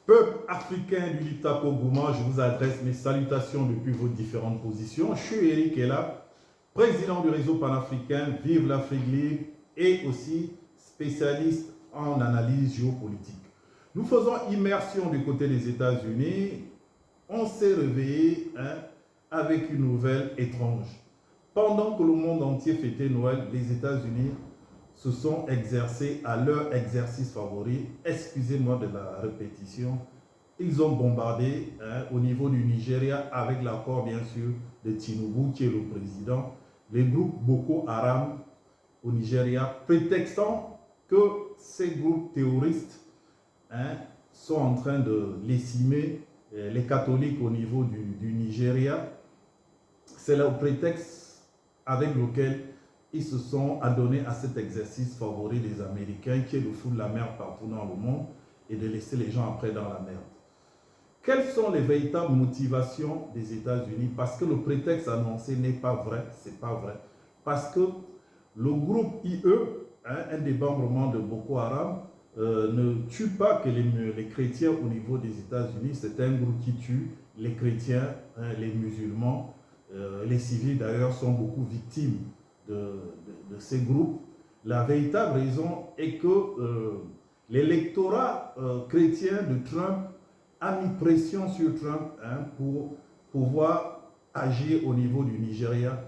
Peuple africain du Liptako Gouma, je vous adresse mes salutations depuis vos différentes positions. Je suis Eric Ella, président du réseau panafricain Vive l'Afrique libre et aussi spécialiste en analyse géopolitique. Nous faisons immersion du côté des États-Unis. On s'est réveillé avec une nouvelle étrange. Pendant que le monde entier fêtait Noël, les États-Unis se sont exercés à leur exercice favori. Excusez-moi de la répétition. Ils ont bombardé au niveau du Nigeria avec l'accord bien sûr de Tinubu qui est le président, les groupes Boko Haram au Nigeria, prétextant que ces groupes terroristes sont en train de lessimer les catholiques au niveau du Nigeria. C'est le prétexte avec lequel ils se sont adonnés à cet exercice favori des Américains qui est de foutre la merde partout dans le monde et de laisser les gens après dans la merde. Quelles sont les véritables motivations des États-Unis? Parce que le prétexte annoncé n'est pas vrai, c'est pas vrai. Parce que le groupe IE, un des membres de Boko Haram, ne tue pas que les chrétiens au niveau des États-Unis. C'est un groupe qui tue les chrétiens, les musulmans. Les civils d'ailleurs sont beaucoup victimes de ces groupes. La véritable raison est que l'électorat chrétien de Trump a mis pression sur Trump pour pouvoir agir au niveau du Nigeria,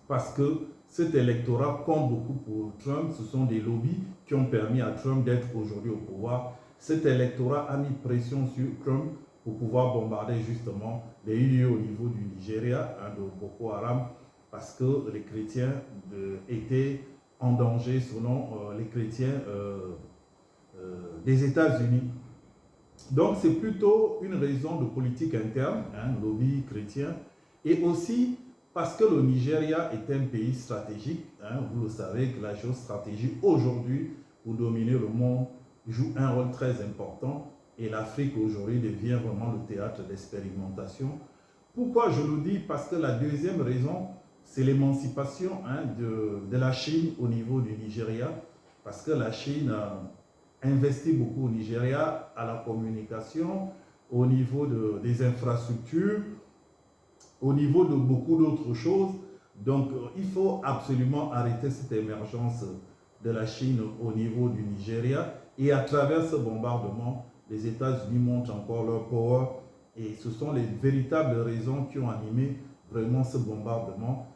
parce que cet électorat compte beaucoup pour Trump. Ce sont des lobbies qui ont permis à Trump d'être aujourd'hui au pouvoir. Cet électorat a mis pression sur Trump pour pouvoir bombarder justement les lieux au niveau du Nigeria, de Boko Haram, parce que les chrétiens étaient en danger selon les chrétiens des États-Unis. Donc c'est plutôt une raison de politique interne, lobby chrétien, et aussi parce que le Nigeria est un pays stratégique. Vous le savez que la géostratégie aujourd'hui, pour dominer le monde, joue un rôle très important, et l'Afrique aujourd'hui devient vraiment le théâtre d'expérimentation. Pourquoi je le dis? Parce que la deuxième raison, c'est l'émancipation de la Chine au niveau du Nigeria, parce que la Chine investit beaucoup au Nigeria, à la communication, au niveau des infrastructures, au niveau de beaucoup d'autres choses. Donc il faut absolument arrêter cette émergence de la Chine au niveau du Nigeria, et à travers ce bombardement, les États-Unis montrent encore leur power, et ce sont les véritables raisons qui ont animé vraiment ce bombardement.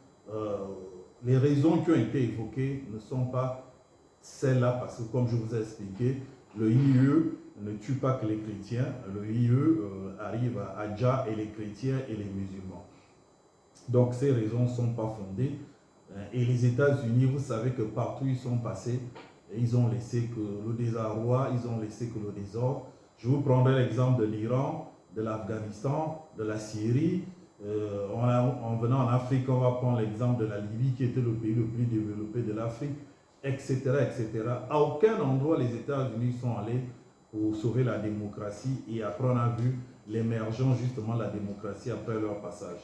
Les raisons qui ont été évoquées ne sont pas celles-là, parce que comme je vous ai expliqué, le IE ne tue pas que les chrétiens, le IE arrive à Dja et les chrétiens et les musulmans. Donc ces raisons ne sont pas fondées. Et les États-Unis, vous savez que partout ils sont passés, ils ont laissé que le désarroi, ils ont laissé que le désordre. Je vous prendrai l'exemple de l'Iran, de l'Afghanistan, de la Syrie. En venant en Afrique, on va prendre l'exemple de la Libye, qui était le pays le plus développé de l'Afrique, etc., etc. À aucun endroit les États-Unis sont allés pour sauver la démocratie, et après on a vu l'émergence justement de la démocratie après leur passage.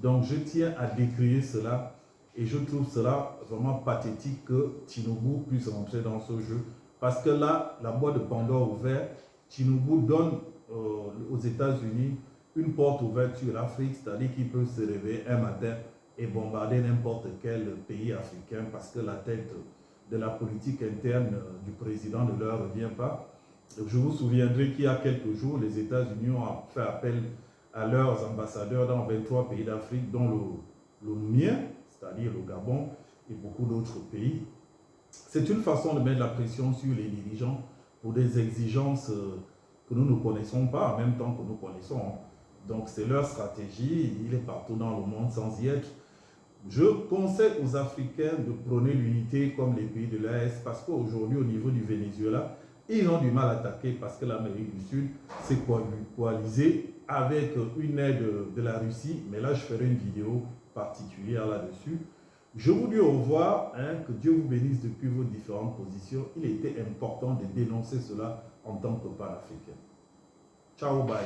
Donc je tiens à décrire cela, et je trouve cela vraiment pathétique que Tinubu puisse rentrer dans ce jeu, parce que là, la boîte de Pandore ouverte, Tinubu donne aux États-Unis une porte ouverte sur l'Afrique, c'est-à-dire qu'ils peuvent se réveiller un matin et bombarder n'importe quel pays africain, parce que la tête de la politique interne du président ne leur revient pas. Je vous souviendrai qu'il y a quelques jours, les États-Unis ont fait appel à leurs ambassadeurs dans 23 pays d'Afrique, dont le mien, c'est-à-dire le Gabon et beaucoup d'autres pays. C'est une façon de mettre la pression sur les dirigeants pour des exigences que nous ne connaissons pas en même temps que nous connaissons. Donc c'est leur stratégie, il est partout dans le monde sans y être. Je conseille aux Africains de prôner l'unité comme les pays de l'Est, parce qu'aujourd'hui au niveau du Venezuela, ils ont du mal à attaquer parce que l'Amérique du Sud s'est coalisée avec une aide de la Russie. Mais là, je ferai une vidéo particulière là-dessus. Je vous dis au revoir, que Dieu vous bénisse depuis vos différentes positions. Il était important de dénoncer cela en tant que panafricain. Ciao, bye.